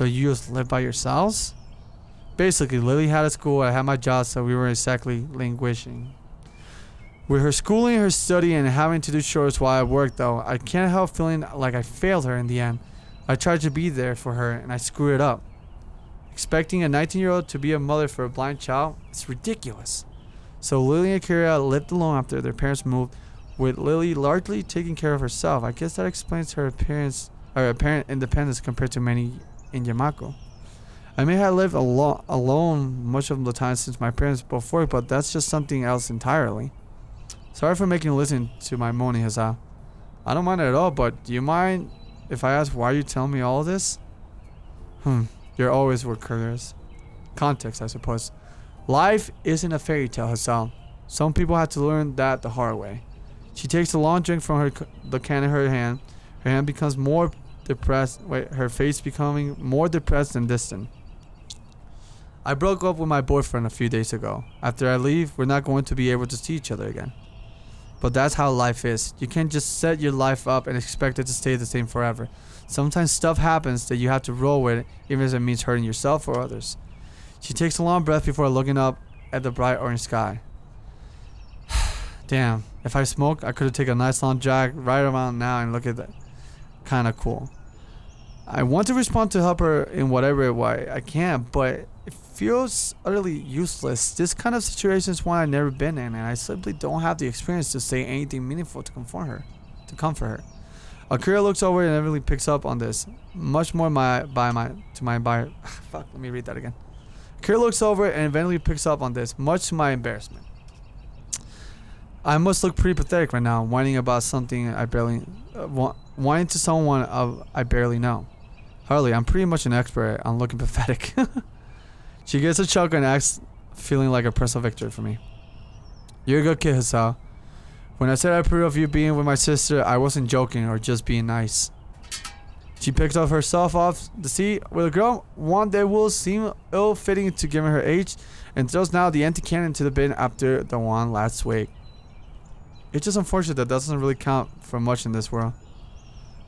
So you just live by yourselves? Basically, Lily had a school, I had my job, so we were exactly languishing. With her schooling, her study, and having to do chores while I worked, though, I can't help feeling like I failed her in the end. I tried to be there for her, and I screwed it up. Expecting a 19-year-old to be a mother for a blind child is ridiculous. So Lily and Akira lived alone after their parents moved, with Lily largely taking care of herself. I guess that explains her apparent independence compared to many in Yamako. I may have lived alone much of the time since my parents both worked, but that's just something else entirely. Sorry for making you listen to my moaning, Hazal. I don't mind it at all, but do you mind if I ask why you tell me all this? You're always were curious. Context, I suppose. Life isn't a fairy tale, Hazal. Some people have to learn that the hard way. She takes a long drink from the can in her hand. Her hand becomes more depressed. Her face becoming more depressed and distant. I broke up with my boyfriend a few days ago. After I leave, we're not going to be able to see each other again. But that's how life is. You can't just set your life up and expect it to stay the same forever. Sometimes stuff happens that you have to roll with, even if it means hurting yourself or others. She takes a long breath before looking up at the bright orange sky. Damn, if I smoked, I could have taken a nice long jog right around now and look at that. Kinda cool. I want to respond to help her in whatever way I can, but it feels utterly useless. This kind of situation is one I've never been in, and I simply don't have the experience to say anything meaningful to comfort her. Akira looks over and inevitably picks up on this. Fuck, let me read that again. Akira looks over and eventually picks up on this, much to my embarrassment. I must look pretty pathetic right now, whining about something I barely, whining to someone I barely know. Hardly, I'm pretty much an expert on looking pathetic. She gets a chuckle and acts feeling like a personal victory for me. You're a good kid, Hasao. When I said I approve of you being with my sister, I wasn't joking or just being nice. She picked up herself off the seat with a girl one day will seem ill-fitting to given her age, and throws now the empty can into the bin after the one last swig. It's just unfortunate that doesn't really count for much in this world.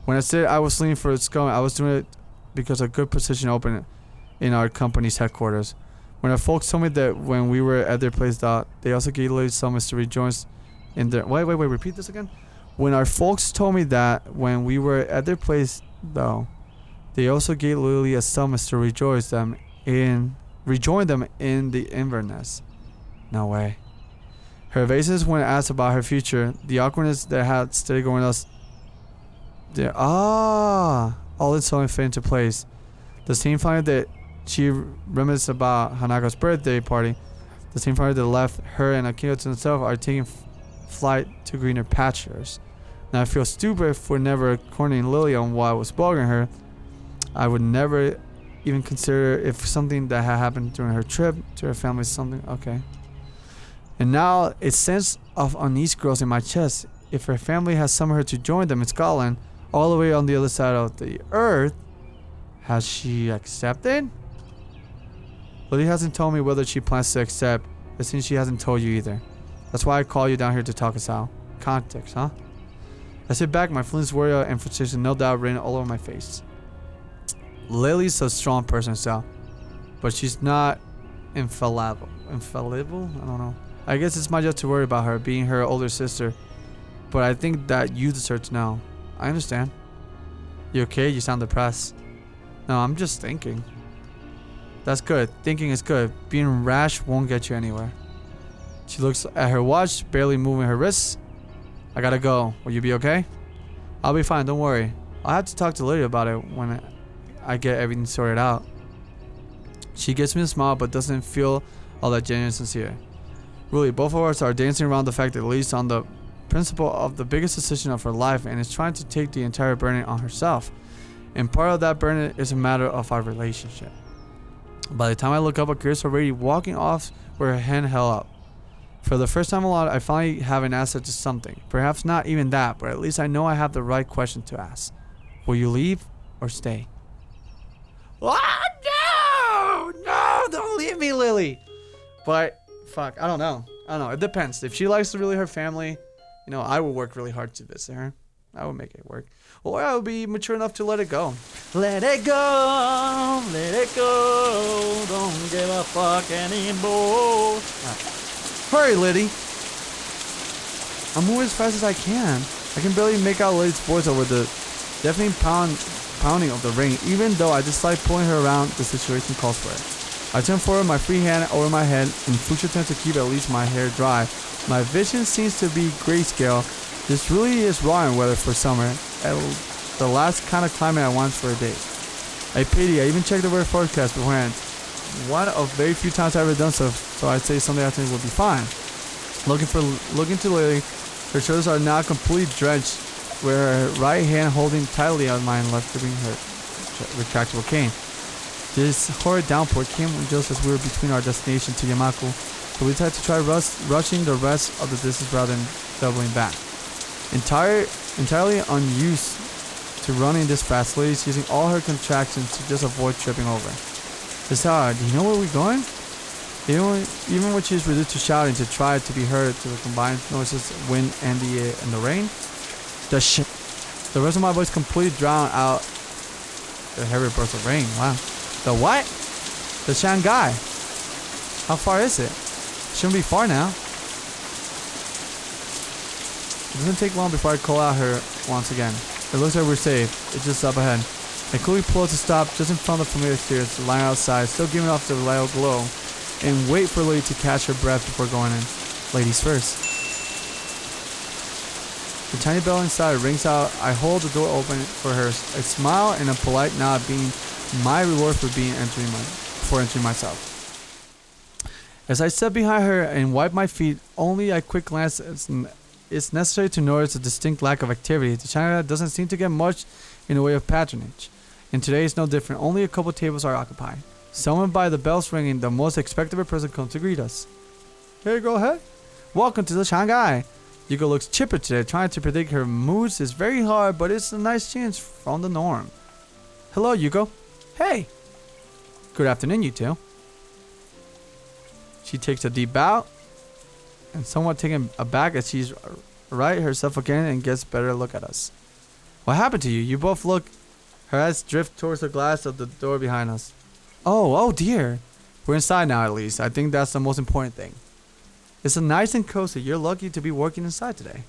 When I said I was leaning for its going, I was doing it because a good position opened in our company's headquarters. When our folks told me that when we were at their place, they also gave Lily some to rejoice in their... Wait, repeat this again? When our folks told me that when we were at their place, though, they also gave Lily a summons to rejoin them in the Inverness. No way. Her evasiveness when asked about her future, the awkwardness that had stayed going us. All it suddenly fell into place. The same fire that she reminisced about Hanako's birthday party, the same fire that left her and Akira to themselves, are taking flight to greener pastures. Now I feel stupid for never cornering Lily on why I was bugging her. I would never even consider if something that had happened during her trip to her family is something okay. And now a sense of unease grows in my chest. If her family has summoned her to join them in Scotland, all the way on the other side of the earth, has she accepted? Lily hasn't told me whether she plans to accept. It seems she hasn't told you either. That's why I call you down here to talk us out. Context, huh? I sit back, my feelings worry and frustration no doubt written all over my face. Lily's a strong person herself, but she's not infallible. Infallible? I don't know. I guess it's my job to worry about her, being her older sister. But I think that you deserve to know. I understand. You okay? You sound depressed. No, I'm just thinking. That's good. Thinking is good. Being rash won't get you anywhere. She looks at her watch, barely moving her wrists. I gotta go. Will you be okay? I'll be fine, don't worry. I'll have to talk to Lily about it when I get everything sorted out. She gives me a smile but doesn't feel all that genuine and sincere. Really, both of us are dancing around the fact that Lily's on the principle of the biggest decision of her life and is trying to take the entire burden on herself. And part of that burden is a matter of our relationship. By the time I look up, Akira's already walking off with her hand held up. For the first time in a while, I finally have an answer to something. Perhaps not even that, but at least I know I have the right question to ask. Will you leave or stay? Oh, no, don't leave me, Lily. But, fuck, I don't know. It depends. If she likes really her family, I will work really hard to visit her. I would make it work. Or I would be mature enough to let it go. Let it go, let it go. Don't give a fuck anymore. Hurry, Lilly. I'm moving as fast as I can. I can barely make out Lilly's voice over the deafening pounding of the rain, even though I dislike pulling her around. The situation calls for it. I turn forward my free hand over my head in future attempt to keep at least my hair dry. My vision seems to be grayscale. This really is rotten weather for summer. The last kind of climate I want for a day. I pity. I even checked the weather forecast beforehand. One of very few times I've ever done so I'd say Sunday afternoon will be fine. Looking to Lilly, her shoulders are now completely drenched, with her right hand holding tightly on mine, left gripping her retractable cane. This horrid downpour came just as we were between our destination to Yamaku, so we decided to try rushing the rest of the distance rather than doubling back. Entirely unused to running this fast, Lilly's using all her contractions to just avoid tripping over. Besides, do you know where we're going? Even when she's reduced to shouting to try to be heard to the combined noises, wind and the rain, the rest of my voice completely drowned out the heavy burst of rain. Wow. The what? The Shanghai. How far is it? Shouldn't be far now. It doesn't take long before I call out her once again. It looks like we're safe. It's just up ahead. I quickly pull to stop just in front of the familiar stairs, lying outside, still giving off the light glow, and wait for Lilly to catch her breath before going in. Ladies first. The tiny bell inside rings out. I hold the door open for her. A smile and a polite nod being my reward for entering myself. As I step behind her and wipe my feet, only a quick glance is necessary to notice a distinct lack of activity. The China doesn't seem to get much in the way of patronage, and today is no different. Only a couple tables are occupied. Summoned by the bells ringing, the most expected person comes to greet us. Hey, go ahead. Welcome to the Shanghai. Yuko looks chipper today. Trying to predict her moods is very hard, but it's a nice change from the norm. Hello, Yuko. Hey. Good afternoon, you two. She takes a deep bow, and somewhat taken aback as she's right herself again and gets a better look at us. What happened to you? You both look. Her eyes drift towards the glass of the door behind us. Oh dear. We're inside now, at least. I think that's the most important thing. It's nice and cozy. You're lucky to be working inside today.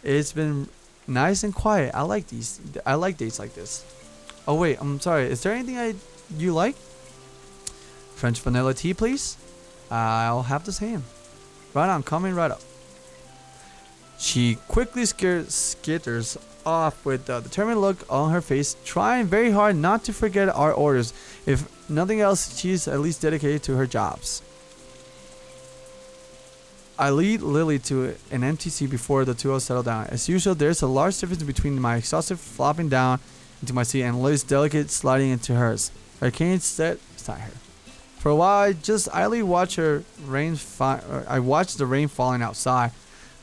It's been nice and quiet. I like dates like this. Oh wait, I'm sorry. Is there anything you like? French vanilla tea, please. I'll have the same. Right on, coming right up. She quickly skitters off with a determined look on her face, trying very hard not to forget our orders. If nothing else, she's at least dedicated to her jobs. I lead Lilly to an empty seat before the two of us settle down. As usual, there's a large difference between my exhaustive flopping down into my seat and Lilly's delicate sliding into hers. Her cane set beside her. For a while, I just idly watch the rain falling outside.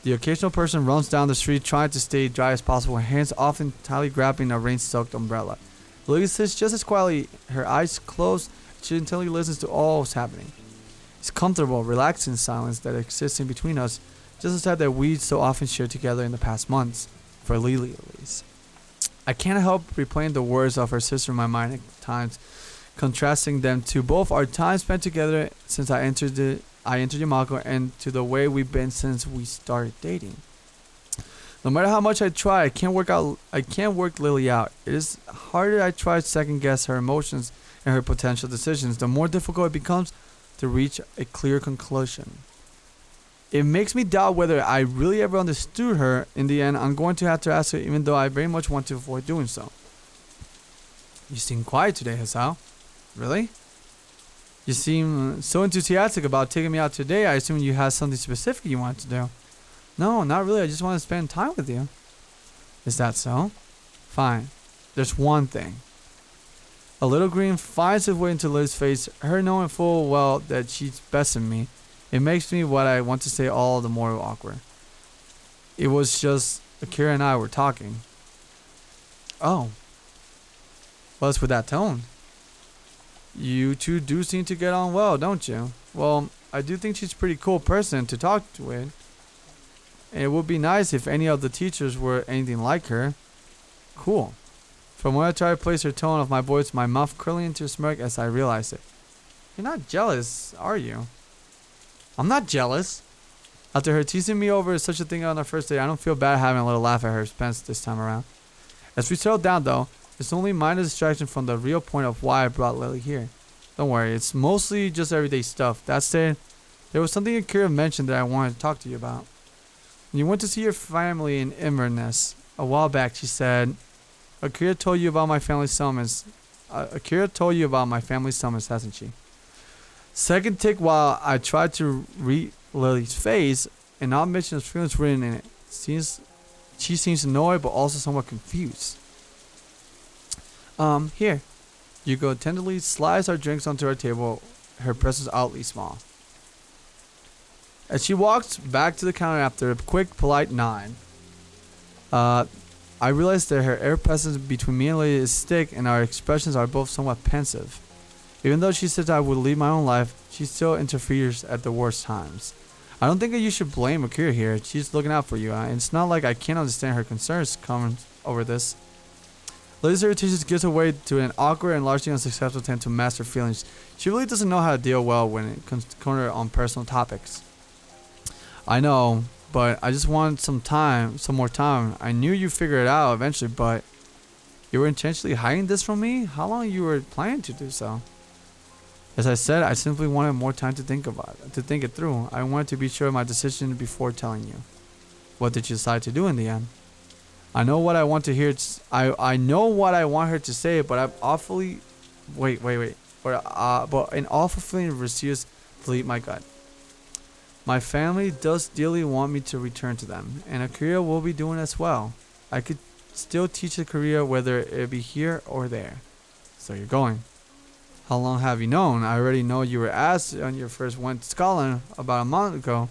The occasional person runs down the street trying to stay dry as possible, her hands often tightly grabbing a rain-soaked umbrella. Lilly sits just as quietly, her eyes closed. She intently listens to all that's happening. It's comfortable, relaxing silence that exists in between us, just the type that we so often shared together in the past months, for Lilly at least. I can't help replaying the words of her sister in my mind at times, contrasting them to both our time spent together since I entered Yamaku and to the way we've been since we started dating. No matter how much I try, I can't work Lilly out. It is harder I try to second guess her emotions and her potential decisions, the more difficult it becomes to reach a clear conclusion. It makes me doubt whether I really ever understood her. In the end, I'm going to have to ask her, even though I very much want to avoid doing so. You seem quiet today, Hasao. Really? You seem so enthusiastic about taking me out today. I assume you have something specific you want to do. No, not really. I just want to spend time with you. Is that so? Fine. There's one thing. A little grin finds its way into Lil's face, her knowing full well that she's besting me. It makes me what I want to say all the more awkward. It was just Akira and I were talking. Oh. What's with that tone? You two do seem to get on well, don't you? Well, I do think she's a pretty cool person to talk with. And it would be nice if any of the teachers were anything like her. Cool. From when I tried to place her tone of my voice, my mouth curling into a smirk as I realized it. You're not jealous, are you? I'm not jealous. After her teasing me over such a thing on our first date, I don't feel bad having a little laugh at her expense this time around. As we settle down though, it's only minor distraction from the real point of why I brought Lily here. Don't worry, it's mostly just everyday stuff. That said, there was something Akira mentioned that I wanted to talk to you about. When you went to see your family in Inverness a while back, she said, Akira told you about my family summons. Akira told you about my family summons, hasn't she? Second tick while I tried to read Lily's face and not mention the feelings written in it. She seems annoyed but also somewhat confused. Here. Yuko tenderly slides our drinks onto our table, her presence oddly small. As she walks back to the counter after a quick, polite nod, I realize that her air presence between me and Lily is thick and our expressions are both somewhat pensive. Even though she says I would lead my own life, she still interferes at the worst times. I don't think that you should blame Akira here. She's looking out for you, and it's not like I can't understand her concerns coming over this. Lily's irritation gives way to an awkward and largely unsuccessful attempt to mask her feelings. She really doesn't know how to deal well when it comes to her on personal topics. I know, but I just want some more time. I knew you'd figure it out eventually, but you were intentionally hiding this from me? How long you were planning to do so? As I said, I simply wanted more time to think it through. I wanted to be sure of my decision before telling you. What did you decide to do in the end? I know what I want to hear. I know what I want her to say, but I'm awfully... Wait. But an awful feeling refused to leave my gut. My family does dearly want me to return to them, and a career will be doing as well. I could still teach a career whether it be here or there. So you're going. How long have you known? I already know you were asked on your first went to Scotland about a month ago.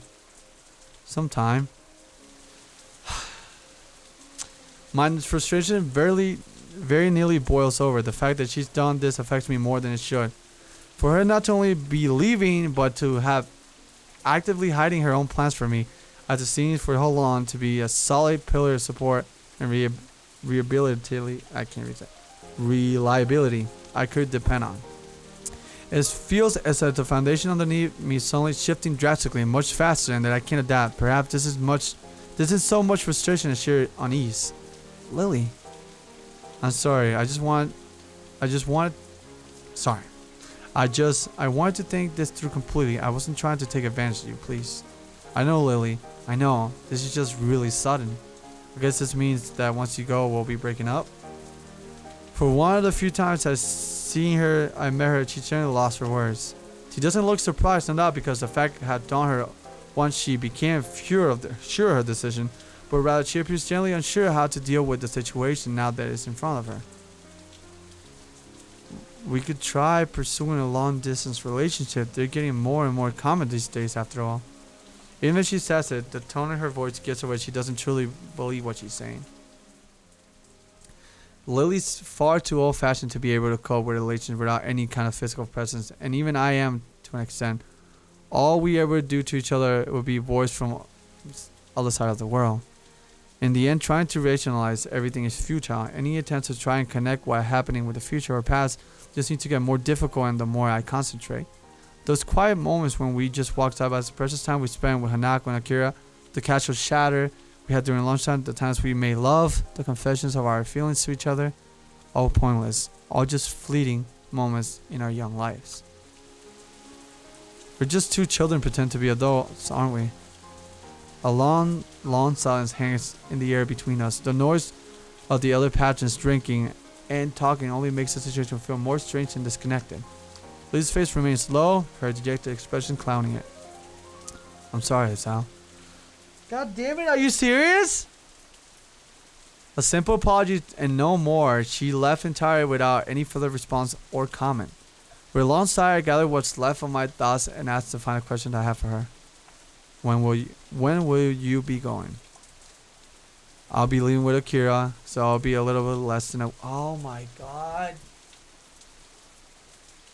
Sometime. My frustration very nearly boils over. The fact that she's done this affects me more than it should. For her not to only be leaving, but to have actively hiding her own plans for me, after seeing for so long to be a solid pillar of support and reliability I could depend on. It feels as if the foundation underneath me is suddenly shifting drastically and much faster and that I can't adapt. Perhaps this is so much frustration and sheer unease. Lily. I'm sorry. I wanted to think this through completely. I wasn't trying to take advantage of you, please. I know, Lily. I know. This is just really sudden. I guess this means that once you go, we'll be breaking up. For one of the few times I met her, she generally lost her words. She doesn't look surprised, not because the fact had dawned her once she became sure of her decision, but rather she appears generally unsure how to deal with the situation now that it's in front of her. We could try pursuing a long-distance relationship. They're getting more and more common these days, after all. Even if she says it, the tone in her voice gives away she doesn't truly believe what she's saying. Lily's far too old-fashioned to be able to cope with relations without any kind of physical presence, and even I am to an extent. All we ever do to each other would be voiced from the other side of the world. In the end, trying to rationalize everything is futile. Any attempt to try and connect what's happening with the future or past just needs to get more difficult, and the more I concentrate. Those quiet moments when we just walked out, as the precious time we spent with Hanako and Akira, the casual chatter we had during lunchtime, the times we made love, the confessions of our feelings to each other, all pointless, all just fleeting moments in our young lives. We're just two children pretend to be adults, aren't we? A long silence hangs in the air between us. The noise of the other patrons drinking and talking only makes the situation feel more strange and disconnected. Lily's face remains low, her dejected expression clowning it. I'm sorry, Sal. God damn it, are you serious? A simple apology and no more. She left entirely without any further response or comment. With a long sigh, I gathered what's left of my thoughts and asked the final question I have for her. When will you be going? I'll be leaving with Akira, so I'll be a little bit less than a... Oh my god.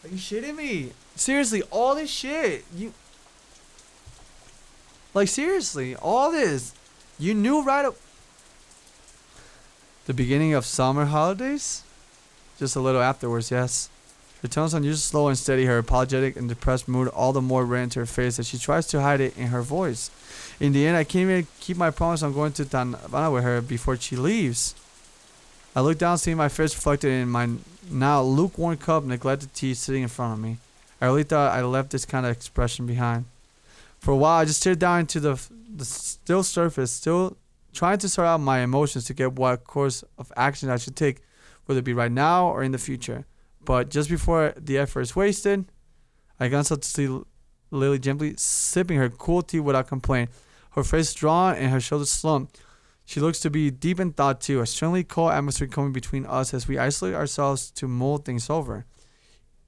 Are you shitting me? Seriously, all this shit. Like, seriously, all this. You knew right the beginning of summer holidays? Just a little afterwards, yes. Her tone's unusually slow and steady, her apologetic and depressed mood all the more ran to her face as she tries to hide it in her voice. In the end, I can't even keep my promise on going to Tanavana with her before she leaves. I look down, seeing my face reflected in my now lukewarm cup, neglected tea sitting in front of me. I really thought I left this kind of expression behind. For a while, I just stared down into the still surface, still trying to sort out my emotions to get what course of action I should take, whether it be right now or in the future. But just before the effort is wasted, I glanced up to see Lilly gently sipping her cool tea without complaint, her face drawn and her shoulders slumped. She looks to be deep in thought too, a strangely cold atmosphere coming between us as we isolate ourselves to mull things over.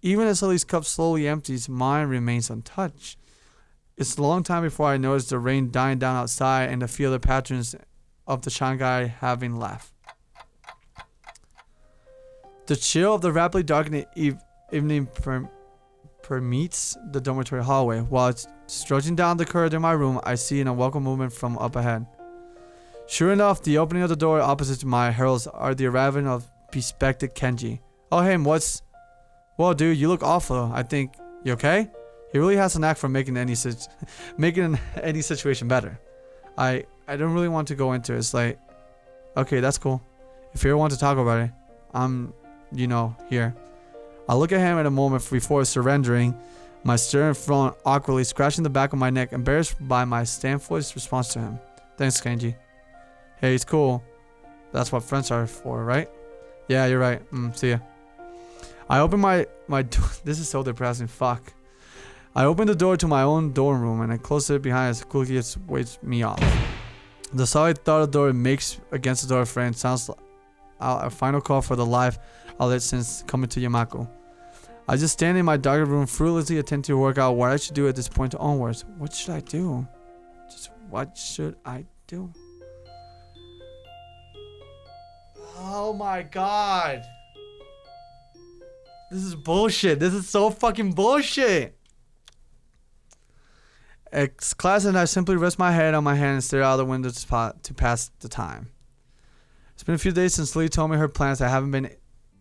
Even as Lily's cup slowly empties, mine remains untouched. It's a long time before I notice the rain dying down outside and the few other patrons of the Shanghai having left. The chill of the rapidly darkening evening permeates the dormitory hallway. While strolling down the corridor in my room, I see an unwelcome movement from up ahead. Sure enough, the opening of the door opposite my heralds are the arrival of bespectacled Kenji. Oh, hey, well, dude, you look awful. I think you okay? He really has an knack for making any situation better. I don't really want to go into it. It's like, okay, that's cool. If you ever want to talk about it, I'm, here. I look at him in a moment before surrendering, my stern front awkwardly scratching the back of my neck, embarrassed by my stanford's response to him. Thanks, Kenji. Hey, it's cool. That's what friends are for, right? Yeah, you're right. See ya. I open my door. This is so depressing. Fuck. I open the door to my own dorm room and I close it behind as quickly as waits me off. The solid thud of the door makes against the door frame sounds like a final call for the life outlet since coming to Yamako. I just stand in my dark room, fruitlessly attempt to work out what I should do at this point onwards. What should I do? Just what should I do? Oh my god. This is bullshit. This is so fucking bullshit. Class and I simply rest my head on my hand and stare out the window to pass the time. It's been a few days since Lee told me her plans. I haven't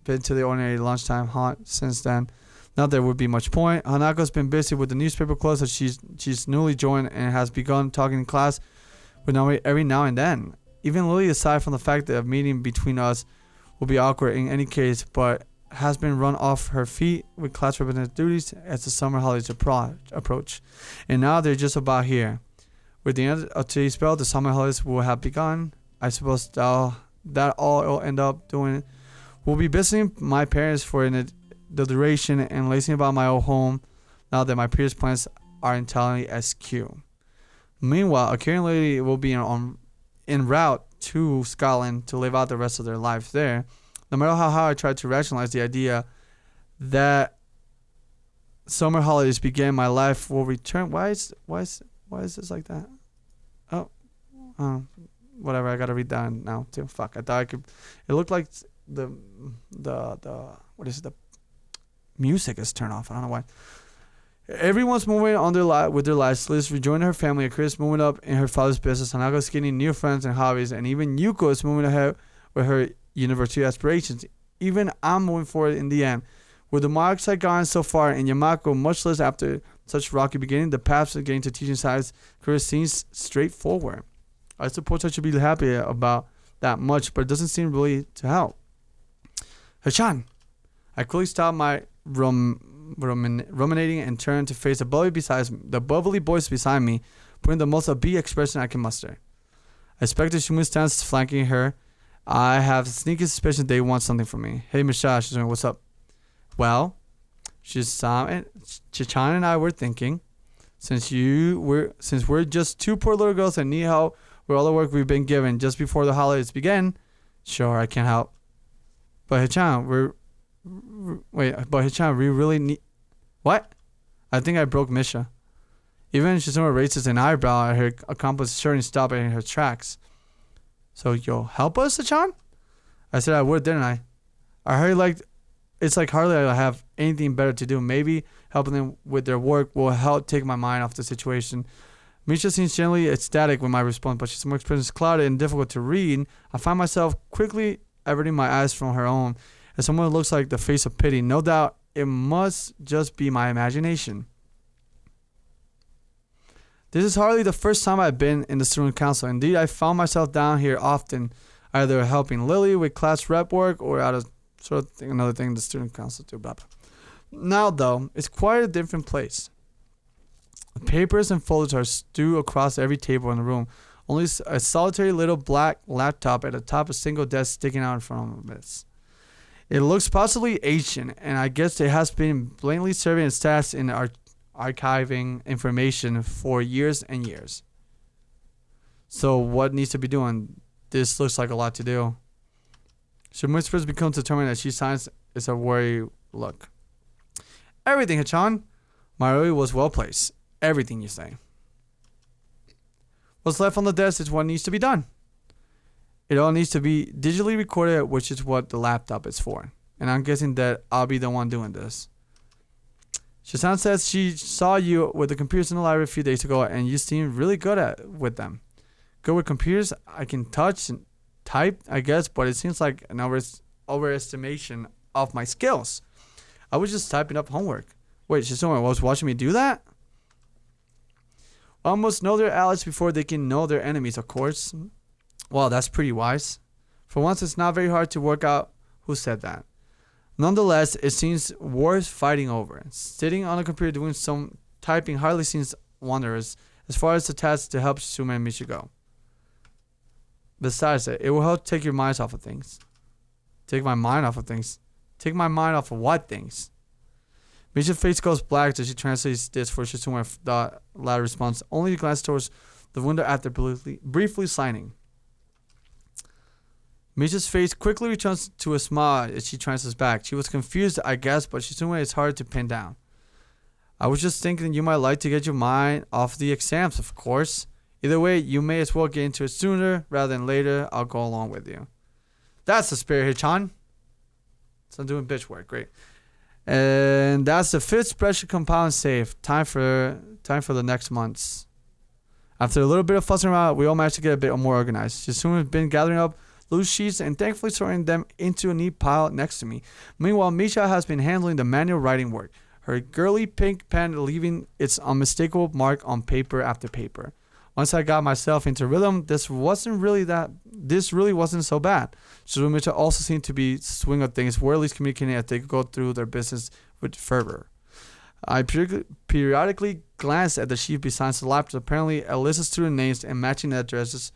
been to the ordinary lunchtime haunt since then. Not there would be much point. Hanako's been busy with the newspaper clothes that she's newly joined and has begun talking in class with Naomi every now and then. Even Lily, aside from the fact that a meeting between us will be awkward in any case, but has been run off her feet with class representative duties as the summer holidays approach. And now they're just about here. With the end of today's spell, the summer holidays will have begun. I suppose that all it'll end up doing will be visiting my parents for the duration and lazing about my old home now that my previous plans are entirely askew. Meanwhile, a caring lady will be en route to Scotland to live out the rest of their lives there. No matter how hard I try to rationalize the idea that summer holidays began, my life will return. Why is this like that? Oh, whatever. I gotta read that now too. Fuck. I thought I could. It looked like the what is it? The music is turned off. I don't know why. Everyone's moving on with their lives. Liz rejoining her family. Chris moving up in her father's business. Hanako's getting new friends and hobbies, and even Yuko is moving ahead with her university aspirations. Even I'm moving forward in the end. With the marks I've gotten so far in Yamako, much less after such rocky beginning, the path of getting to teaching science career seems straightforward. I suppose I should be happy about that much, but it doesn't seem really to help. Hachan! I quickly stopped my ruminating and turned to face the bubbly boys beside me, putting the most upbeat expression I can muster. I expect that Shumu stands flanking her. I have a sneaky suspicion they want something from me. Hey, Misha, she's doing, what's up? Well, Chichan and I were thinking, since we're just two poor little girls that need help with all the work we've been given just before the holidays begin, sure, I can help. But Hichan, we really need... What? I think I broke Misha. Even Shizuma raises an eyebrow at her accomplice, sure and stop in her tracks. So you'll help us, Hichan? I said I would, didn't I? I heard it's like hardly I have anything better to do. Maybe helping them with their work will help take my mind off the situation. Misha seems generally ecstatic with my response, but she's more expression clouded and difficult to read. I find myself quickly averting my eyes from her own as someone looks like the face of pity. No doubt it must just be my imagination. This is hardly the first time I've been in the student council. Indeed, I found myself down here often, either helping Lilly with class rep work or out of sort of another thing the student council do. Blah, blah. Now, though, it's quite a different place. Papers and folders are strewn across every table in the room. Only a solitary little black laptop at the top of a single desk sticking out in front of it. It looks possibly ancient, and I guess it has been blatantly serving its task in archiving information for years and years. So what needs to be doing? This looks like a lot to do. Should whispers become determined that she signs is a worry look. Everything, Hachan. My worry was well placed. Everything you say. What's left on the desk is what needs to be done. It all needs to be digitally recorded, which is what the laptop is for. And I'm guessing that I'll be the one doing this. Shazan says she saw you with the computers in the library a few days ago, and you seem really good with them. Good with computers. I can touch and type, I guess, but it seems like an overestimation of my skills. I was just typing up homework. Wait, Shazan was watching me do that? Almost know their allies before they can know their enemies, of course. Well, that's pretty wise. For once, it's not very hard to work out who said that. Nonetheless, it seems worth fighting over. Sitting on a computer doing some typing hardly seems wondrous as far as the task to help Sume and Misha go. Besides it will help take your minds off of things. Take my mind off of things. Take my mind off of what things? Misha's face goes black as she translates this for Shizuma. The latter response, only to glance towards the window after briefly signing. Misha's face quickly returns to a smile as she translates back. She was confused, I guess, but Shizuma is hard to pin down. I was just thinking you might like to get your mind off the exams, of course. Either way, you may as well get into it sooner rather than later. I'll go along with you. That's the spirit, Hichan. So I'm doing bitch work, great. And that's the 5th spreadsheet compound save. Time for the next months. After a little bit of fussing around, we all managed to get a bit more organized. Shizuma has been gathering up loose sheets and thankfully sorting them into a neat pile next to me. Meanwhile, Misha has been handling the manual writing work. Her girly pink pen leaving its unmistakable mark on paper after paper. Once I got myself into rhythm, this really wasn't so bad. Shizuma and Misha also seemed to be swing of things, were at least communicating as they go through their business with fervor. I periodically glanced at the sheet beside the laptop. Apparently, a list of student names and matching addresses.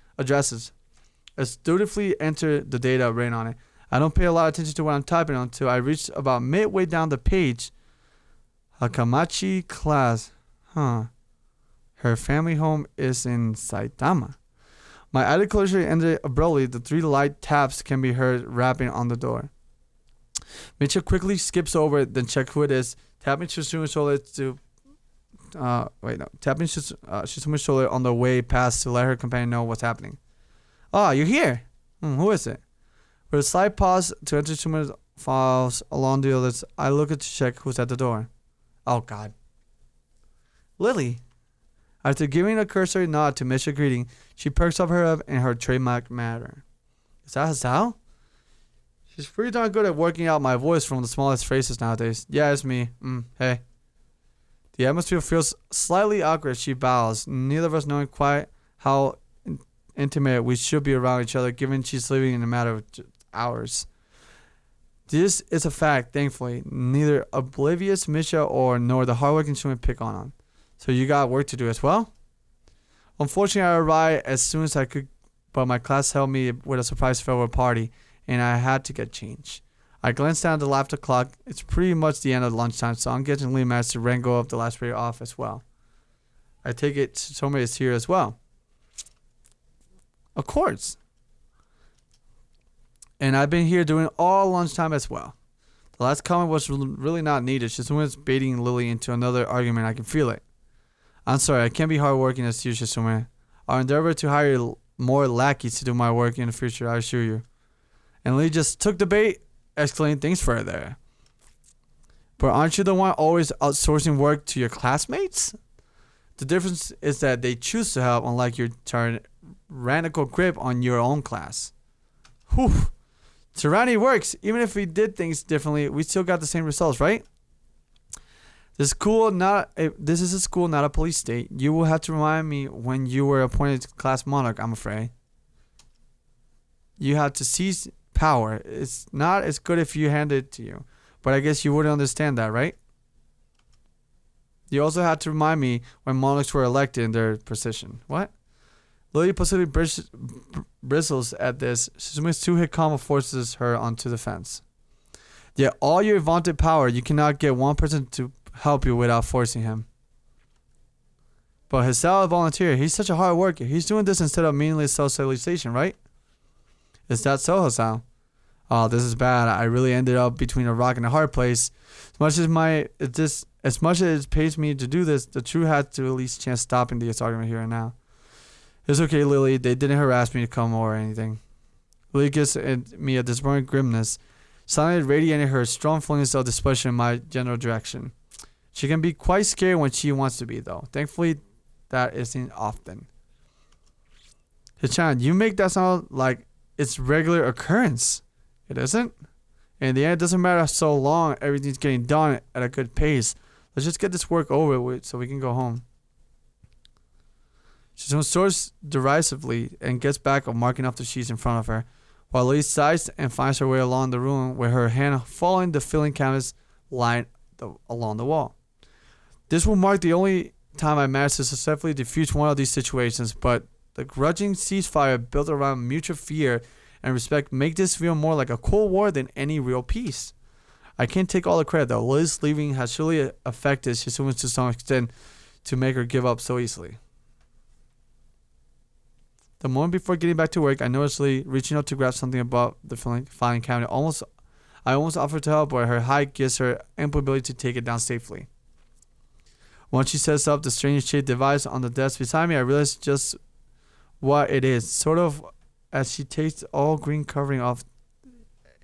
I dutifully enter the data written on it. I don't pay a lot of attention to what I'm typing until I reach about midway down the page. Hakamachi class. Her family home is in Saitama. My eyelid closure ended abruptly. The 3 light taps can be heard rapping on the door. Mitchell quickly skips over it, then checks who it is. Tapping Shizuma's shoulder tapping Shizuma's shoulder on the way past to let her companion know what's happening. Oh, you're here. Who is it? With a slight pause to enter Shizuma's files along the others, I look at to check who's at the door. Oh, God. Lily. After giving a cursory nod to Misha's greeting, she perks up her head in her trademark manner. Is that Hazal? She's pretty darn good at working out my voice from the smallest phrases nowadays. Yeah, it's me. Hey. The atmosphere feels slightly awkward as she bows, neither of us knowing quite how intimate we should be around each other, given she's leaving in a matter of hours. This is a fact, thankfully, neither oblivious Misha nor the hardworking Shuma pick on. So you got work to do as well? Unfortunately, I arrived as soon as I could, but my class held me with a surprise farewell party, and I had to get changed. I glanced down at the laptop clock. It's pretty much the end of lunchtime, so I'm getting Lee managed to wrangle up the last period off as well. I take it somebody is here as well. Of course. And I've been here doing all lunchtime as well. The last comment was really not needed. Shizuma's baiting Lily into another argument. I can feel it. I'm sorry, I can't be hardworking as you, Shizuma. I'll endeavor to hire more lackeys to do my work in the future, I assure you. And Lily just took the bait, escalating things further. But aren't you the one always outsourcing work to your classmates? The difference is that they choose to help, unlike your tyrannical grip on your own class. Whew. Tyranny works. Even if we did things differently, we still got the same results, right? This is a school, not a police state. You will have to remind me when you were appointed class monarch, I'm afraid. You have to seize power. It's not as good if you hand it to you. But I guess you wouldn't understand that, right? You also had to remind me when monarchs were elected in their position. What? Lilly possibly bristles at this. Shizume's two-hit combo forces her onto the fence. Yet all your vaunted power, you cannot get one person to help you without forcing him. But Hisao volunteer. He's such a hard worker. He's doing this instead of meaningless self-civilization, right? Is that so, Hisao? Oh, this is bad. I really ended up between a rock and a hard place. As much as it pays me to do this, the truth had to at least chance stopping this argument here and now. It's okay, Lilly. They didn't harass me to come or anything. Lilly gives me a disappointing grimness, silently radiating her strong feelings of displeasure in my general direction. She can be quite scared when she wants to be, though. Thankfully, that isn't often. Hichan, you make that sound like it's regular occurrence. It isn't? In the end, it doesn't matter so long everything's getting done at a good pace. Let's just get this work over with so we can go home. She snorts derisively and gets back of marking off the sheets in front of her, while Lilly sighs and finds her way along the room with her hand following the filling canvas line along the wall. This will mark the only time I managed to successfully defuse one of these situations, but the grudging ceasefire built around mutual fear and respect make this feel more like a Cold War than any real peace. I can't take all the credit though. Lilly's leaving has surely affected Shizume to some extent to make her give up so easily. The moment before getting back to work, I noticed Lilly reaching up to grab something above the filing cabinet. I almost offered to help, but her height gives her ample ability to take it down safely. Once she sets up the strange shaped device on the desk beside me, I realize just what it is. Sort of as she takes the all green covering off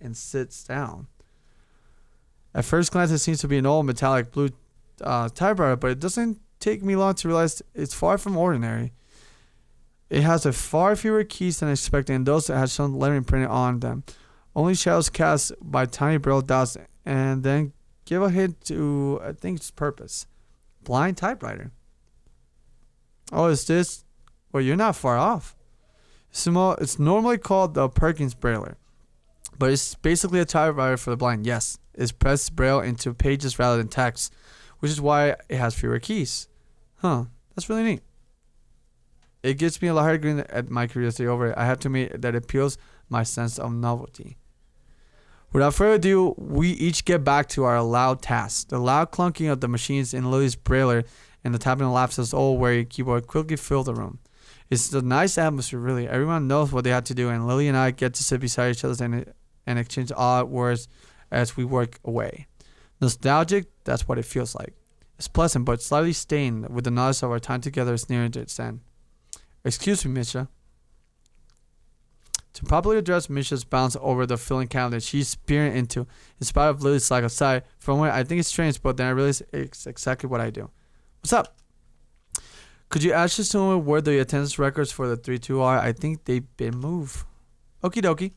and sits down. At first glance, it seems to be an old metallic blue typewriter, but it doesn't take me long to realize it's far from ordinary. It has a far fewer keys than expected, and those that have some lettering printed on them. Only shadows cast by tiny braille dots, and then give a hint to, I think, its purpose. Blind typewriter. Oh, is this? Well, you're not far off. It's normally called the Perkins Brailler, but it's basically a typewriter for the blind. Yes, it's pressed braille into pages rather than text, which is why it has fewer keys. Huh, that's really neat. It gets me a lighthearted grin at my curiosity over it. I have to admit that it appeals my sense of novelty. Without further ado, we each get back to our loud tasks. The loud clunking of the machines in Lilly's brailler and the tapping of Lapsa's old weary keyboard quickly fill the room. It's a nice atmosphere, really. Everyone knows what they have to do, and Lilly and I get to sit beside each other and exchange odd words as we work away. Nostalgic, that's what it feels like. It's pleasant, but slightly stained with the knowledge of our time together is nearing to its end. Excuse me, Misha. To properly address Misha's bounce over the filling cabinet she's peering into, in spite of Lilly's lack of sight, from where I think it's strange, but then I realize it's exactly what I do. What's up? Could you ask Shizume where the attendance records for the 3-2 are? I think they've been moved. Okie dokie.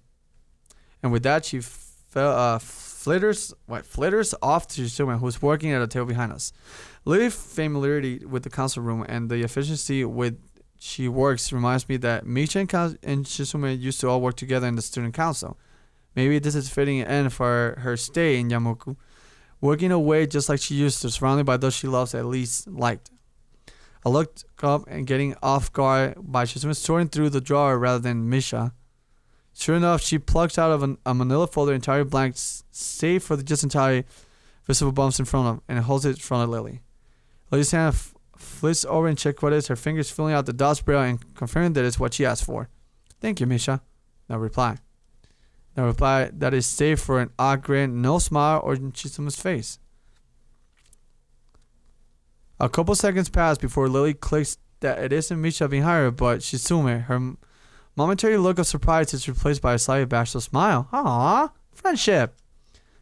And with that, she flitters off to Shizume, who's working at a table behind us. Lilly's familiarity with the council room and the efficiency with she works reminds me that Misha and Shizume used to all work together in the student council. Maybe this is fitting end for her stay in Yamoku, working away just like she used to, surrounded by those she loves at least liked. I looked up and getting off guard by Shizume sorting through the drawer rather than Misha. Sure enough, she plucks out of a manila folder entirely blank, save for the just entirely visible bumps in front of him, and holds it in front of Lilly. Lilly's hand flits over and checks what it is, her fingers filling out the dots braille and confirming that it's what she asked for. Thank you, Misha. No reply. No reply that is save for an odd grin, no smile on Shizume's face. A couple seconds pass before Lilly clicks that it isn't Misha behind her, but Shizume. Her momentary look of surprise is replaced by a slightly bashful smile. Aww, friendship.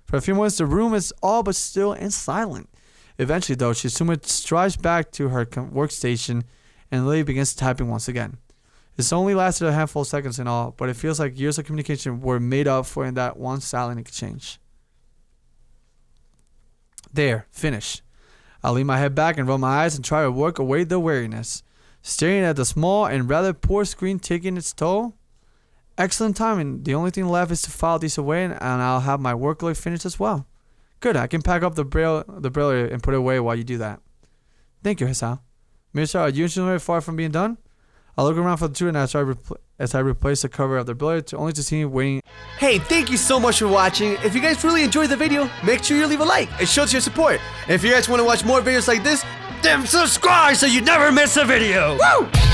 For a few moments, the room is all but still and silent. Eventually, though, Shizuma strides back to her workstation and Lilly begins typing once again. This only lasted a handful of seconds in all, but it feels like years of communication were made up for in that one silent exchange. There, finished. I lean my head back and roll my eyes and try to work away the weariness. Staring at the small and rather poor screen taking its toll. Excellent timing. The only thing left is to file these away and I'll have my workload finished as well. Good, I can pack up the braille and put it away while you do that. Thank you, Hisao. Misa, are you engineering far from being done? I look around for the two and as I replace the cover of the braille only to see me waiting. Hey, thank you so much for watching. If you guys really enjoyed the video, make sure you leave a like. It shows your support. And if you guys want to watch more videos like this, Then subscribe so you never miss a video. woo!